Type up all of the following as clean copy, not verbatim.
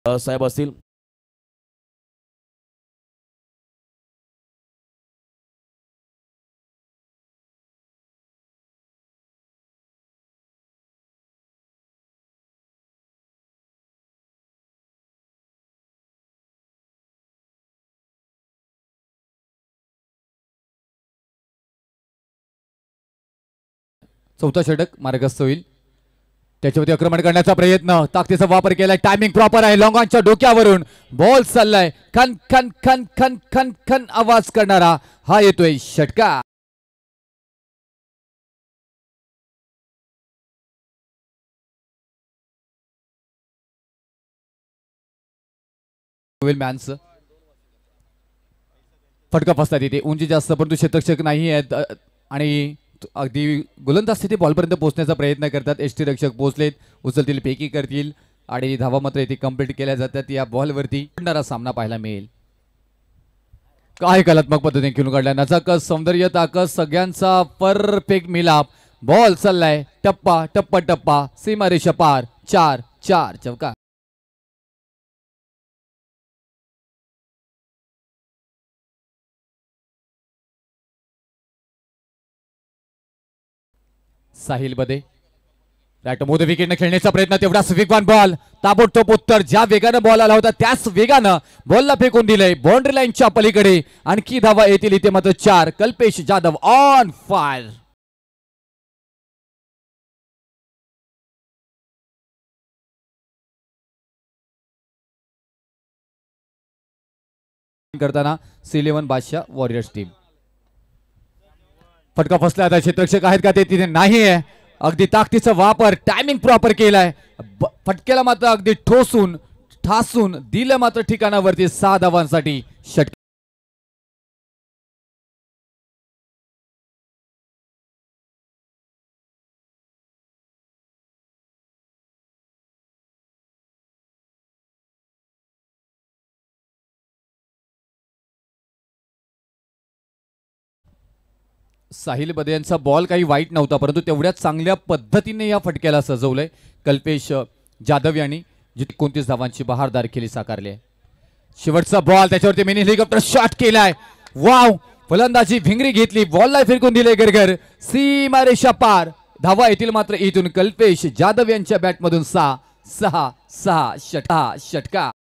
साहेब असतील. चौथा षटक मार्गस्थ होईल. त्याच्यावरती आक्रमण करण्याचा प्रयत्न, ताकदीचा वापर केलाय. टायमिंग प्रॉपर आहे. लॉंगॉनच्या डोक्यावरून बॉल चाललाय. खन खन खन खन खन खन आवाज करणारा हा येतोय षटका. मॅन्स फटका फसतात तिथे. उंची जास्त परंतु क्षेत्ररक्षक नाही आहेत आणि अगदी गोलंदाज स्थिती बॉलपर्यंत पोहोचण्याचा प्रयत्न करतात. यष्टीरक्षक पोहोचलेत, उचलतील, फेकी करतील आणि धावा मात्र इथे कंप्लीट केल्या जातात. या बॉलवरती सामना पाहायला मिळेल. काय कलात्मक पद्धतीने खेळून काढला. नजाकत, सौंदर्य, ताकद सगळ्यांचा परफेक्ट मिलाप. बॉल चाललाय टप्पा टप्पा टप्पा, सीमारेषा पार. 4-4 चौका. साहिल बदे मोठ्या विकेटने खेळण्याचा प्रयत्न, तेवढाच वेगवान बॉल. ताबडतोब उत्तर. ज्या वेगानं बॉल आला होता त्याच वेगानं बॉलला फेकून दिलंय बाउंड्री लाईनच्या पलीकडे. आणखी धावा येतील इथे मात्र 4. Kalpesh Jadhav on fire. करताना C11 बादशाह वॉरियर्स टीम. फटका फसला. आता क्षेत्ररक्षक आहेत का ते तिथे नाही आहे. अगदी ताकदीचा वापर, टायमिंग प्रॉपर केलाय. फटक्याला मात्र अगदी ठोसून ठासून दिलं मात्र ठिकाणावरती. 6 धावांसाठी षटक साहिल बदे यांचा बॉल काही वाईट नव्हता परंतु तेवढ्या चांगल्या पद्धतीने या फटक्याला सजवलंय कल्पेश जाधव यांनी, जिथे 29 धावांची बहारदार खेळी साकारली आहे. शेवटचा बॉल, त्याच्यावरती मिनी हेलिकॉप्टर शॉट केलाय. वाव, फलंदाजी भिंगरी घेतली, बॉलला फिरकून दिले गरगर. सीमारेषा पार. धावा येतील मात्र इथून कल्पेश जाधव यांच्या बॅटमधून. 6-6 षटका.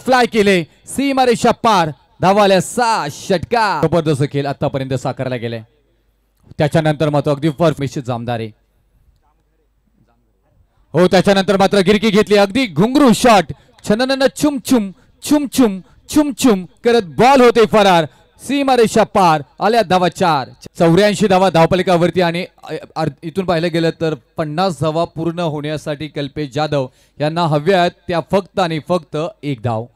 फ्लाय केले. सीमारेषा पार. धावाल्या 6 षटका. जबरदस्त खेळ आतापर्यंत साकारला गेलाय. त्याच्यानंतर मात्र अगदी परफेक्ट जामदारे. हो, त्याच्यानंतर मात्र गिरकी घेतली. अगदी घुंगरू शॉट. छननन छुम छुम छुम छुम छुम छुम करत बॉल होते फरार. सीमारेषा पार. आल्या धावा 4. 84 धावा धावफलकावरती आणि इथून पाहिलं गेलं तर 50 धावा पूर्ण होण्यासाठी कल्पेश जाधव यांना हव्या आहेत त्या फक्त आणि फक्त 1 धाव.